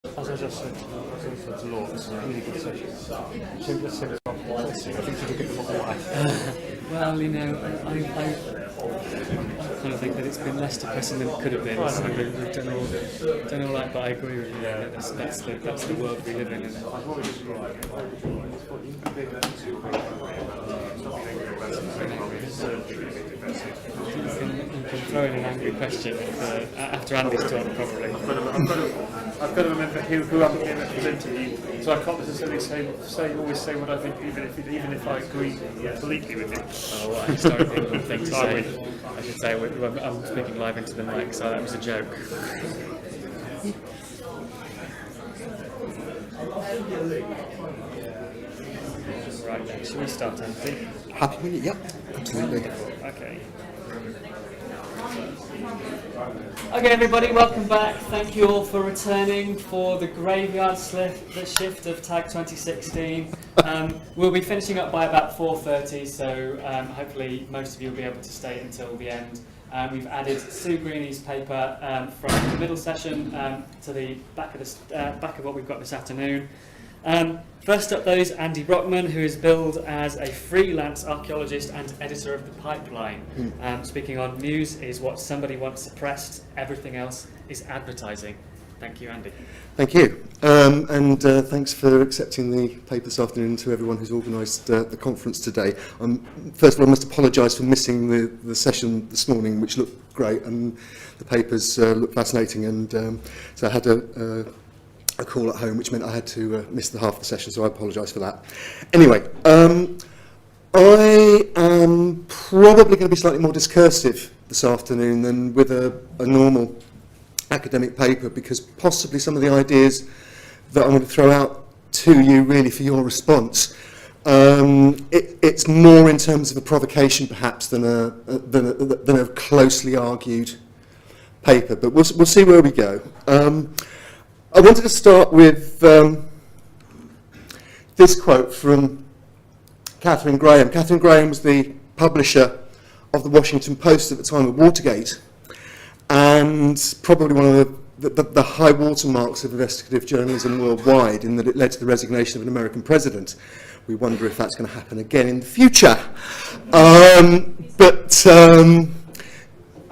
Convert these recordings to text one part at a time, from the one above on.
As I just said, to Laura, it's a really good session. She just said it's not policy. I think she could get them off the way. Well, you know, I kind of think that it's been less depressing than it could have been. So I don't know like, but I agree with you. Yeah, that's the world we live in. And you can throw in an angry question after Andy's talk, probably. I've got to remember who I'm here representing you, so I can't necessarily always say what I think, even if I agree completely with you. Oh, what a historical thing to say. I should say I'm speaking live into the mic, so that was a joke. Right then, shall we start, Andy? Happy with it? Yep, absolutely. Okay. Okay, everybody, welcome back. Thank you all for returning for the graveyard shift of TAG 2016. We'll be finishing up by about 4:30, so hopefully most of you will be able to stay until the end. We've added Sue Greeny's paper from the middle session to the back of what we've got this afternoon. First up, though, is Andy Brockman, who is billed as a freelance archaeologist and editor of The Pipeline. Speaking on news is what somebody once suppressed, everything else is advertising. Thank you, Andy. Thank you. And thanks for accepting the paper this afternoon to everyone who's organised the conference today. First of all, I must apologise for missing the session this morning, which looked great, and the papers looked fascinating, and so I had a call at home, which meant I had to miss the half of the session, so I apologise for that. Anyway, I am probably going to be slightly more discursive this afternoon than with a normal academic paper, because possibly some of the ideas that I'm going to throw out to you really for your response, it's more in terms of a provocation perhaps than a closely argued paper, but we'll see where we go. I wanted to start with this quote from Catherine Graham. Catherine Graham was the publisher of the Washington Post at the time of Watergate, and probably one of the high watermarks of investigative journalism worldwide, in that it led to the resignation of an American president. We wonder if that's going to happen again in the future.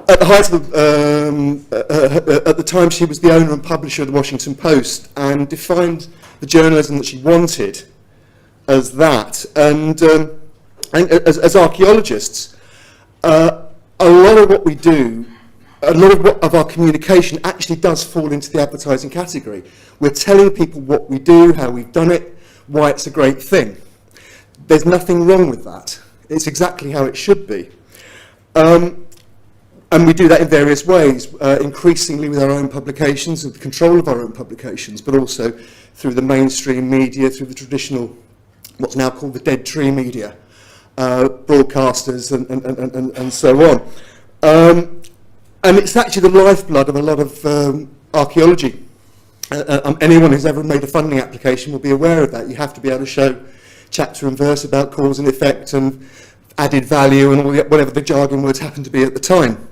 At the height of at the time, she was the owner and publisher of the Washington Post, and defined the journalism that she wanted as that. And as archaeologists, a lot of what we do, a lot of our communication actually does fall into the advertising category. We're telling people what we do, how we've done it, why it's a great thing. There's nothing wrong with that. It's exactly how it should be. And we do that in various ways, increasingly with our own publications and the control of our own publications, but also through the mainstream media, through the traditional, what's now called the dead tree media, broadcasters and so on. And it's actually the lifeblood of a lot of archaeology. Anyone who's ever made a funding application will be aware of that. You have to be able to show chapter and verse about cause and effect and added value and all whatever the jargon words happen to be at the time.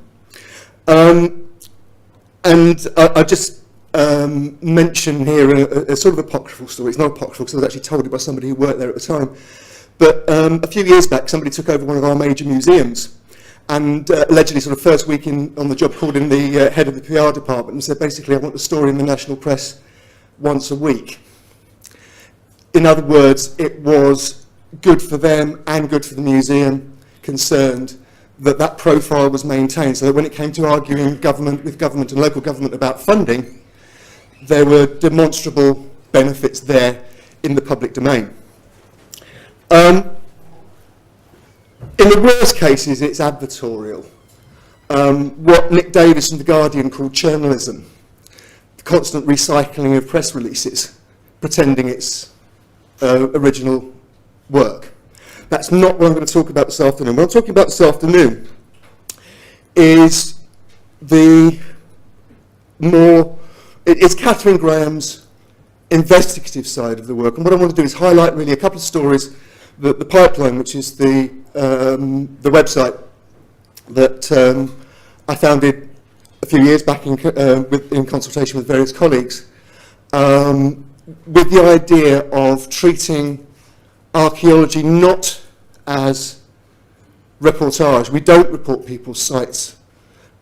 And I just mention here a sort of apocryphal story. It's not apocryphal because I was actually told it by somebody who worked there at the time. But a few years back, somebody took over one of our major museums, and allegedly sort of first week on the job called in the head of the PR department and said, basically, I want a story in the national press once a week. In other words, it was good for them and good for the museum concerned that profile was maintained, so that when it came to arguing with government and local government about funding, there were demonstrable benefits there in the public domain. In the worst cases, it's advertorial. What Nick Davis from The Guardian called journalism, the constant recycling of press releases, pretending it's original work. That's not what I'm going to talk about this afternoon. What I'm talking about this afternoon is it's Catherine Graham's investigative side of the work. And what I want to do is highlight really a couple of stories that The Pipeline, which is the website that I founded a few years back in consultation with various colleagues, with the idea of treating archaeology not as reportage. We don't report people's sites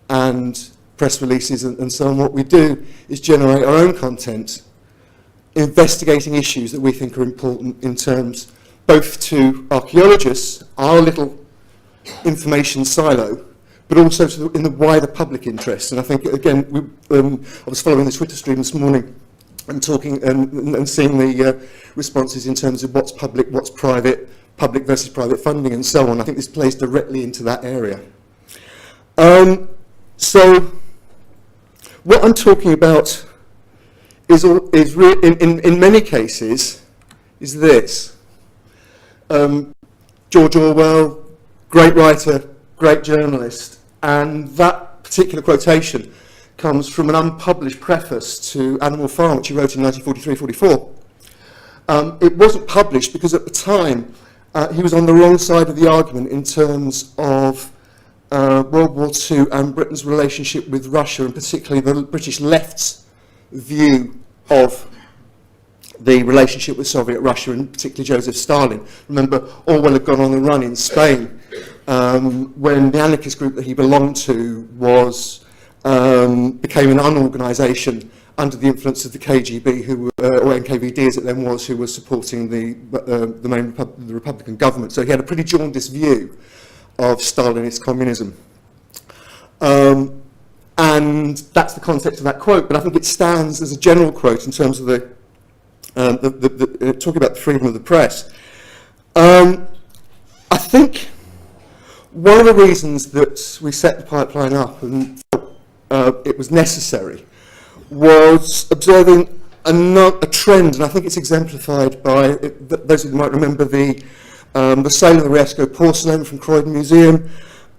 and press releases and so on. What we do is generate our own content, investigating issues that we think are important in terms both to archaeologists, our little information silo, but also to in the wider public interest. And I think, again, I was following the Twitter stream this morning and talking and seeing the responses in terms of what's public, what's private, public versus private funding and so on. I think this plays directly into that area. So what I'm talking about is in many cases is this. George Orwell, great writer, great journalist, and that particular quotation comes from an unpublished preface to Animal Farm, which he wrote in 1943-44. It wasn't published because at the time he was on the wrong side of the argument in terms of World War II and Britain's relationship with Russia, and particularly the British left's view of the relationship with Soviet Russia, and particularly Joseph Stalin. Remember, Orwell had gone on the run in Spain when the anarchist group that he belonged to became an unorganisation under the influence of the KGB, or NKVD as it then was, who was supporting the Republican government. So he had a pretty jaundiced view of Stalinist communism. And that's the context of that quote, but I think it stands as a general quote in terms of talking about the freedom of the press. I think one of the reasons that we set the pipeline up and thought it was necessary was observing a trend, and I think it's exemplified by, those of you who might remember the sale of the Riesco porcelain from Croydon Museum,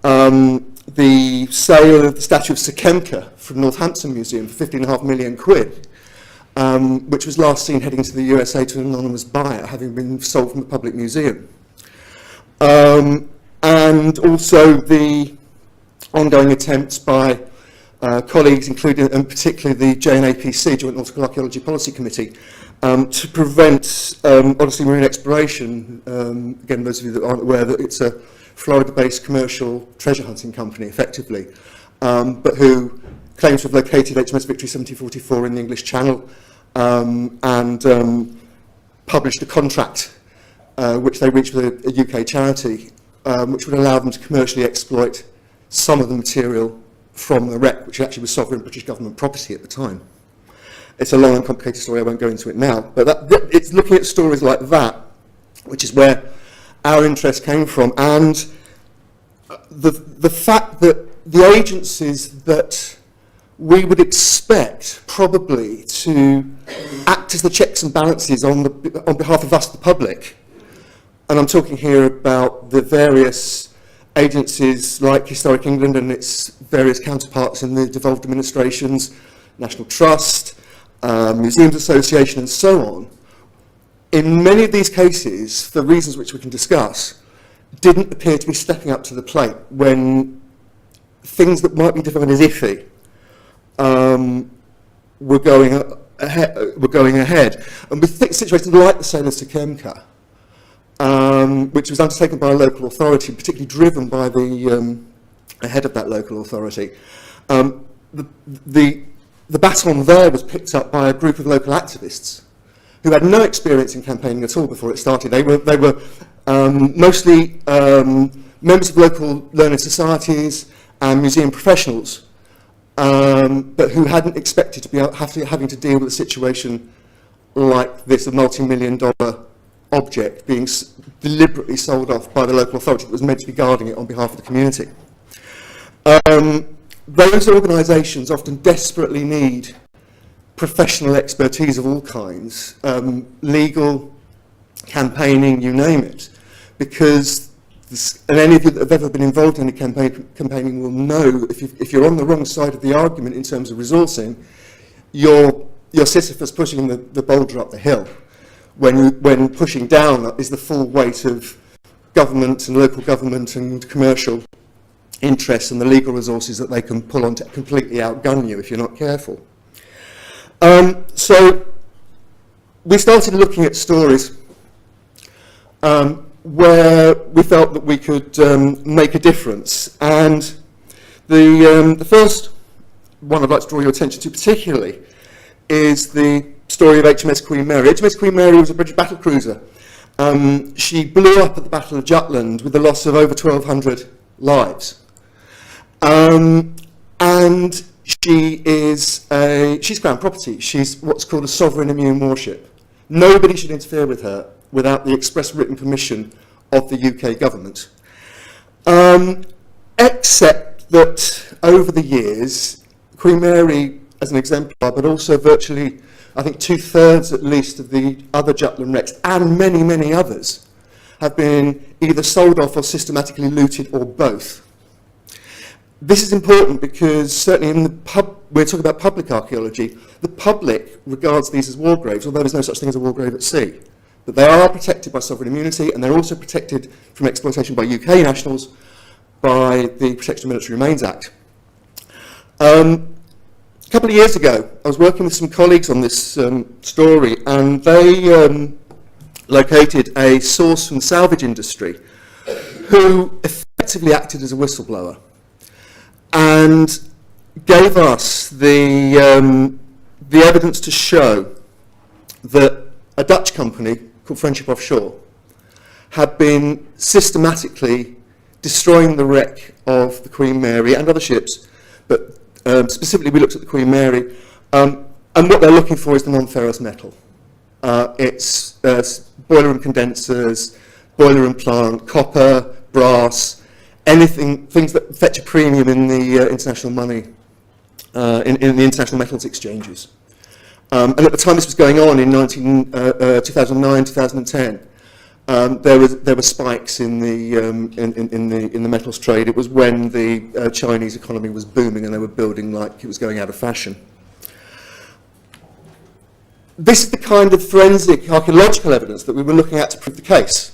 the sale of the statue of Sekemka from Northampton Museum for £15.5 million, which was last seen heading to the USA to an anonymous buyer, having been sold from the public museum. And also the ongoing attempts by colleagues, including and particularly the JNAPC, Joint Nautical Archaeology Policy Committee, to prevent Odyssey Marine Exploration. Again, those of you that aren't aware, that it's a Florida-based commercial treasure hunting company, effectively, but who claims to have located HMS Victory 1744 in the English Channel and published a contract which they reached with a UK charity, which would allow them to commercially exploit some of the material from the wreck, which actually was sovereign British government property at the time. It's a long and complicated story, I won't go into it now, but it's looking at stories like that, which is where our interest came from, and the fact that the agencies that we would expect probably to act as the checks and balances on behalf of us, the public, and I'm talking here about the various agencies like Historic England and its various counterparts in the devolved administrations, National Trust, Museums Association and so on, in many of these cases, for reasons which we can discuss, didn't appear to be stepping up to the plate when things that might be defined as iffy were going ahead. And with situations like the sale of Sekemka, which was undertaken by a local authority, particularly driven by the head of that local authority, the baton there was picked up by a group of local activists who had no experience in campaigning at all before it started. They were mostly members of local learned societies and museum professionals, but who hadn't expected to be having to deal with a situation like this, a multi-million-dollar object being deliberately sold off by the local authority that was meant to be guarding it on behalf of the community. Those organisations often desperately need professional expertise of all kinds, legal, campaigning, you name it, because and any of you that have ever been involved in campaigning will know if you're on the wrong side of the argument in terms of resourcing, you're Sisyphus pushing the boulder up the hill. When pushing down is the full weight of government and local government and commercial interests and the legal resources that they can pull on to completely outgun you if you're not careful. So we started looking at stories where we felt that we could make a difference. And the first one I'd like to draw your attention to particularly is the story of HMS Queen Mary. HMS Queen Mary was a British battle cruiser. She blew up at the Battle of Jutland with the loss of over 1,200 lives. And she's Crown property. She's what's called a sovereign immune warship. Nobody should interfere with her without the express written permission of the UK government. Except that over the years, Queen Mary, as an exemplar, but also virtually, I think 2/3 at least of the other Jutland wrecks, and many, many others, have been either sold off or systematically looted, or both. This is important because certainly in we're talking about public archaeology, the public regards these as war graves, although there's no such thing as a war grave at sea. But they are protected by sovereign immunity, and they're also protected from exploitation by UK nationals by the Protection of Military Remains Act. A couple of years ago, I was working with some colleagues on this story, and they located a source from the salvage industry who effectively acted as a whistleblower and gave us the evidence to show that a Dutch company called Friendship Offshore had been systematically destroying the wreck of the Queen Mary and other ships, but specifically we looked at the Queen Mary, and what they're looking for is the non-ferrous metal. It's boiler room condensers, boiler room plant, copper, brass, things that fetch a premium in the international money, in the international metals exchanges. And at the time this was going on in 2009, 2010, there were spikes in the metals trade. It was when the Chinese economy was booming and they were building like it was going out of fashion. This is the kind of forensic archaeological evidence that we were looking at to prove the case.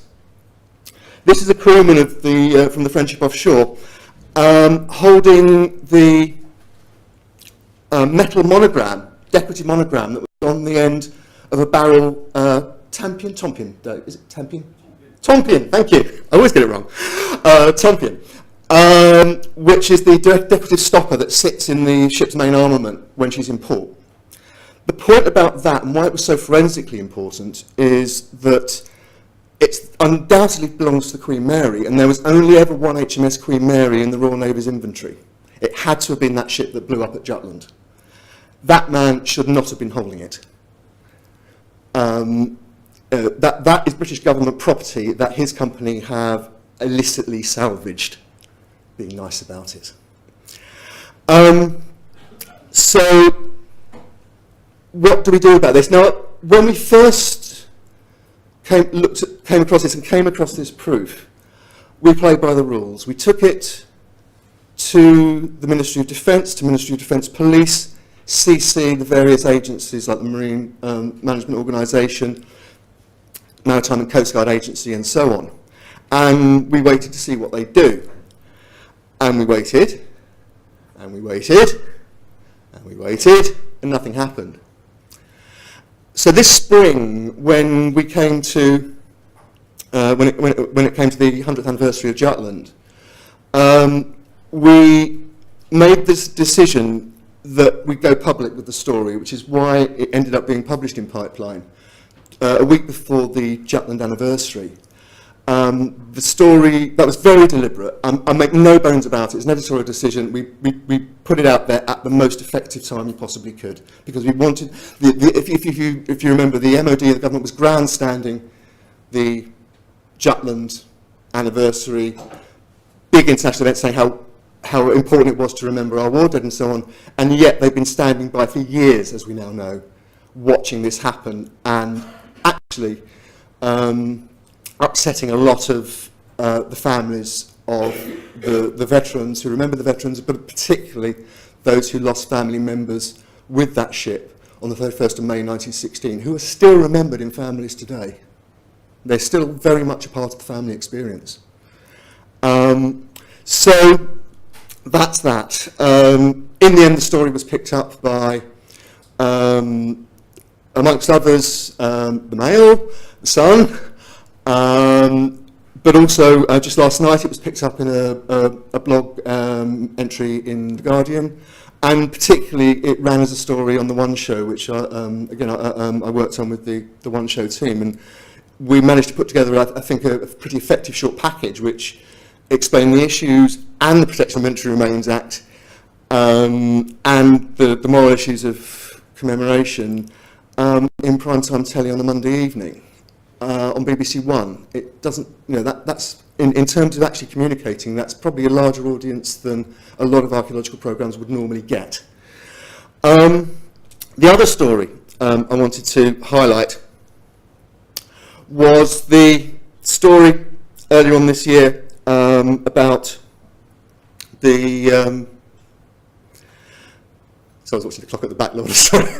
This is a crewman of from the Friendship Offshore holding the metal monogram, decorative monogram that was on the end of a barrel Tompion, is it Tompion? Tompion, thank you. I always get it wrong. Tompion, which is the decorative stopper that sits in the ship's main armament when she's in port. The point about that and why it was so forensically important is that it undoubtedly belongs to the Queen Mary, and there was only ever one HMS Queen Mary in the Royal Navy's inventory. It had to have been that ship that blew up at Jutland. That man should not have been holding it. That is British government property that his company have illicitly salvaged, being nice about it. So what do we do about this? Now, when we first came across this and came across this proof, we played by the rules. We took it to the Ministry of Defence, to Ministry of Defence Police, CC, the various agencies like the Marine Management Organisation, Maritime and Coast Guard Agency, and so on. And we waited to see what they'd do. And we waited, and we waited, and we waited, and nothing happened. So this spring, when we came to, when it came to the 100th anniversary of Jutland, we made this decision that we'd go public with the story, which is why it ended up being published in Pipeline a week before the Jutland anniversary. The story, that was very deliberate. I make no bones about it. It's an editorial decision. We put it out there at the most effective time we possibly could, because we wanted, if you remember, the MOD, the government was grandstanding the Jutland anniversary, big international event saying how important it was to remember our war dead and so on, and yet they've been standing by for years, as we now know, watching this happen and actually upsetting a lot of the families of the veterans who remember the veterans, but particularly those who lost family members with that ship on the 31st of May 1916, who are still remembered in families today. They're still very much a part of the family experience. So that's that. In the end, the story was picked up by amongst others, the Mail, the Sun, but also just last night it was picked up in a blog entry in The Guardian, and particularly it ran as a story on the One Show, which I worked on with the One Show team, and we managed to put together, I think, a pretty effective short package which explained the issues and the Protection of Military Remains Act, and the moral issues of commemoration in primetime telly on a Monday evening on BBC One. It doesn't, that's in terms of actually communicating, that's probably a larger audience than a lot of archaeological programmes would normally get. The other story I wanted to highlight was the story earlier on this year about the... so I was watching the clock at the back, Lord, sorry.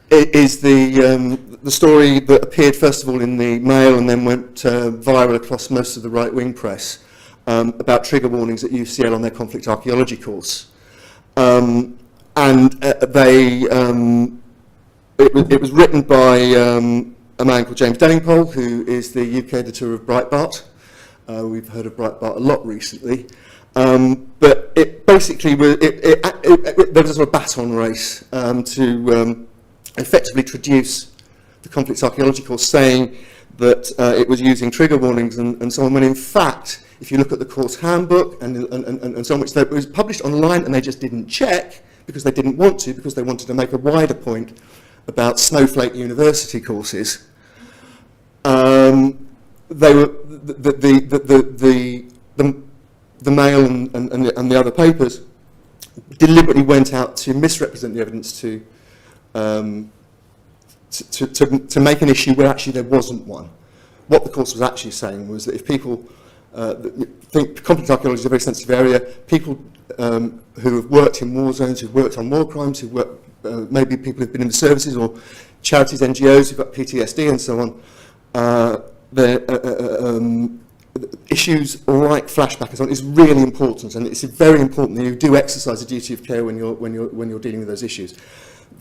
It is the story that appeared first of all in the Mail and then went viral across most of the right-wing press about trigger warnings at UCL on their conflict archaeology course. It was written by a man called James Denningpole, who is the UK editor of Breitbart. We've heard of Breitbart a lot recently. But it basically, there was a sort of baton race to effectively traduce the conflicts archaeology course, saying that it was using trigger warnings and so on, when in fact, if you look at the course handbook and so on, which it was published online and they just didn't check because they didn't want to, because they wanted to make a wider point about snowflake university courses, they were the Mail and the other papers deliberately went out to misrepresent the evidence to make an issue where actually there wasn't one. What the course was actually saying was that if people think conflict archaeology is a very sensitive area, people who have worked in war zones, who've worked on war crimes, who've worked, maybe people who've been in the services or charities, NGOs who've got PTSD and so on, issues like flashback and so on is really important, and it's very important that you do exercise a duty of care when you're dealing with those issues.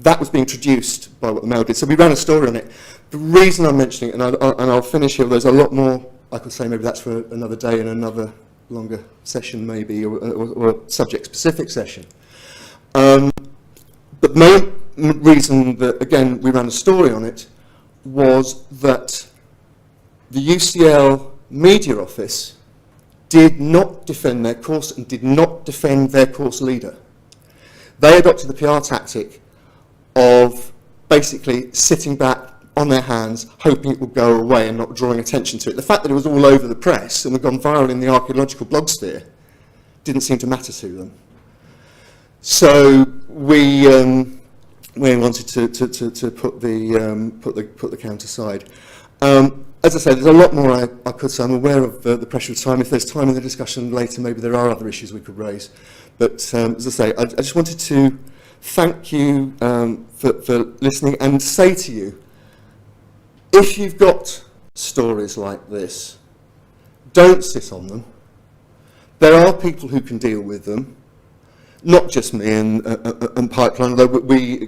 That was being traduced by what the Mail did, so we ran a story on it. The reason I'm mentioning it, and I'll finish here, there's a lot more I could say, maybe that's for another day and another longer session maybe, or a subject-specific session. But the main reason that, again, we ran a story on it was that the UCL media office did not defend their course and did not defend their course leader. They adopted the PR tactic of basically sitting back on their hands, hoping it would go away and not drawing attention to it. The fact that it was all over the press and had gone viral in the archaeological blogosphere didn't seem to matter to them. So we wanted to put the count aside. As I say, there's a lot more I could say. I'm aware of the pressure of time. If there's time in the discussion later, maybe there are other issues we could raise. But as I say, I just wanted to thank you for listening and say to you, if you've got stories like this, don't sit on them. There are people who can deal with them, not just me and Pipeline, although we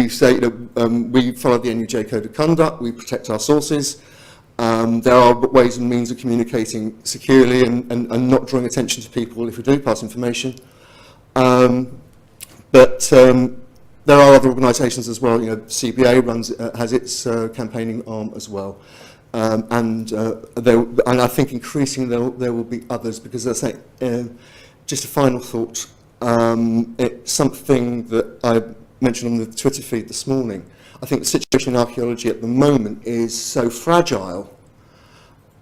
say, we follow the NUJ Code of Conduct, we protect our sources. There are ways and means of communicating securely and not drawing attention to people if we do pass information. But there are other organisations as well. CBA has its campaigning arm as well, and I think increasingly there will be others, because as I say, just a final thought. It's something that I mentioned on the Twitter feed this morning. I think the situation in archaeology at the moment is so fragile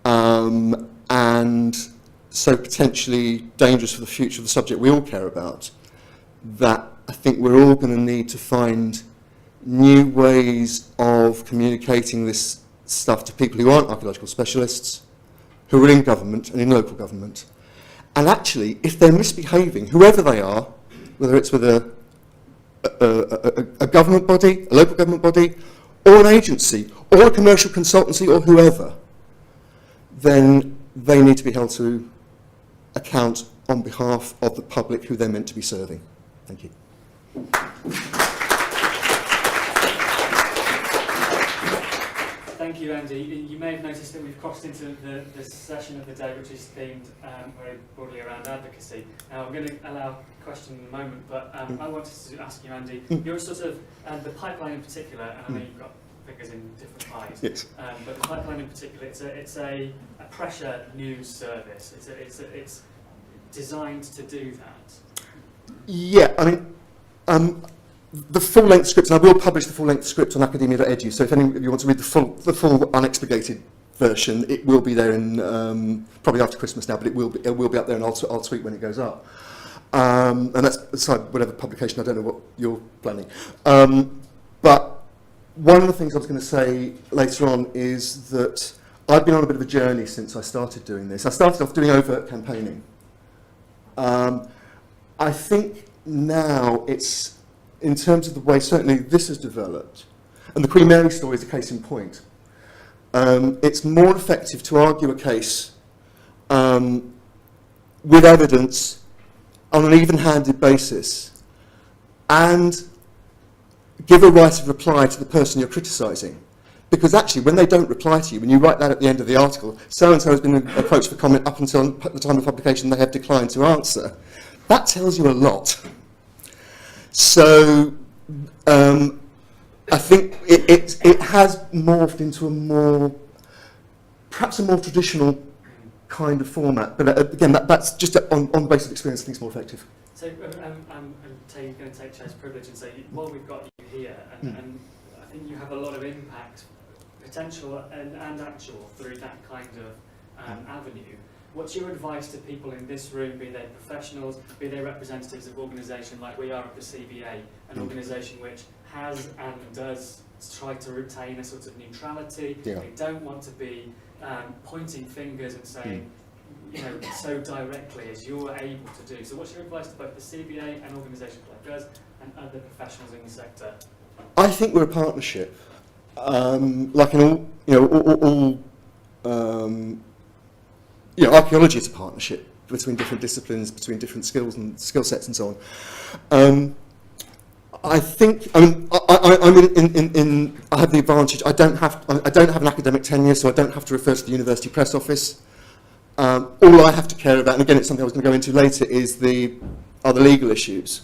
and so potentially dangerous for the future of the subject we all care about, that I think we're all going to need to find new ways of communicating this stuff to people who aren't archaeological specialists, who are in government and in local government. And actually, if they're misbehaving, whoever they are, whether it's with a government body, a local government body, or an agency, or a commercial consultancy, or whoever, then they need to be held to account on behalf of the public who they're meant to be serving. Thank you. thank you, Andy. You may have noticed that we've crossed into the session of the day, which is themed very broadly around advocacy. Now, I'm going to allow a question in a moment, but I wanted to ask you, Andy, you're sort of, the pipeline in particular, and I know you've got figures in different pies, Yes. but the pipeline in particular, it's a pressure news service. It's designed to do that. Yeah, I mean, the full-length script, and I will publish the full-length script on academia.edu, so if any of you want to read the full unexplicate version, it will be there in probably after Christmas now, but it will be up there, and I'll tweet when it goes up. And that's aside whatever publication, I don't know what you're planning. But one of the things I was going to say later on is that I've been on a bit of a journey since I started doing this. I started off doing overt campaigning. I think now it's, in terms of the way certainly this has developed, and the Queen Mary story is a case in point, it's more effective to argue a case with evidence on an even-handed basis and give a right of reply to the person you're criticising. Because actually, when they don't reply to you, when you write that at the end of the article, so-and-so has been approached for comment up until the time of publication, they have declined to answer, that tells you a lot. So I think it has morphed into perhaps a more traditional kind of format. But again, that's just on basic experience, I think it's more effective. So I'm going to take Chair's privilege and say, while we've got you here, and I think you have a lot of impact, potential and actual, through that kind of avenue. What's your advice to people in this room, be they professionals, be they representatives of organisation like we are at the CBA, an organisation which has and does try to retain a sort of neutrality? Yeah. They don't want to be pointing fingers and saying, so directly as you're able to do. So what's your advice to both the CBA and organisations like us and other professionals in the sector? I think we're a partnership. Like in all archaeology is a partnership between different disciplines, between different skills and skill sets and so on. I think I have the advantage. I don't have an academic tenure, so I don't have to refer to the university press office. All I have to care about, and again, it's something I was going to go into later, are the legal issues.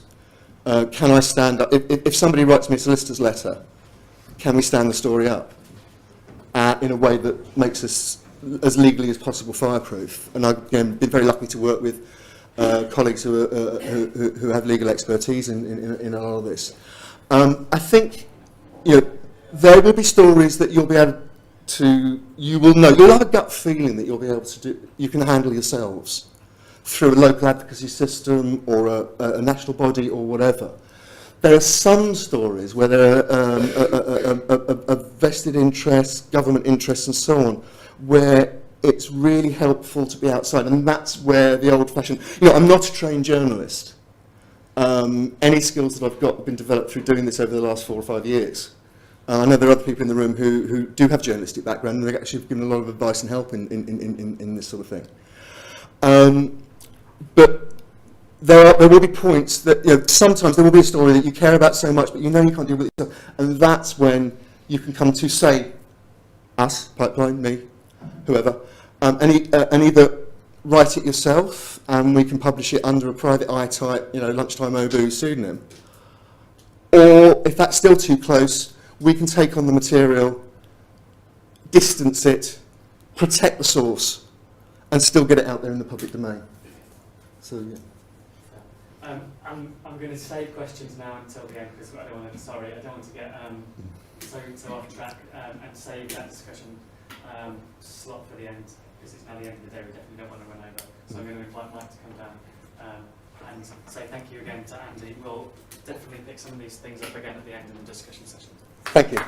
Can I stand up if somebody writes me a solicitor's letter? Can we stand the story up in a way that makes us as legally as possible fireproof? And I've been very lucky to work with colleagues who have legal expertise in a lot of this. I think there will be stories that you'll be able to, you'll have a gut feeling that you'll be able to do, you can handle yourselves through a local advocacy system or a national body or whatever. There are some stories where there are vested interests, government interests and so on, where it's really helpful to be outside, and that's where the old-fashioned... I'm not a trained journalist. Any skills that I've got have been developed through doing this over the last 4 or 5 years. I know there are other people in the room who do have journalistic background, and they've actually given a lot of advice and help in this sort of thing. But there will be points that, sometimes there will be a story that you care about so much, but you can't deal with it yourself, and that's when you can come to, say, us, Pipeline, me, whoever, and either write it yourself, and we can publish it under a private eye type, lunchtime OBU pseudonym, or if that's still too close, we can take on the material, distance it, protect the source, and still get it out there in the public domain. So yeah. I'm going to save questions now until the end because I don't want to get so off track and save that discussion slot for the end because it's now the end of the day. We definitely don't want to run over. So I'm going to invite Mike to come down and say thank you again to Andy. We'll definitely pick some of these things up again at the end of the discussion session. Thank you.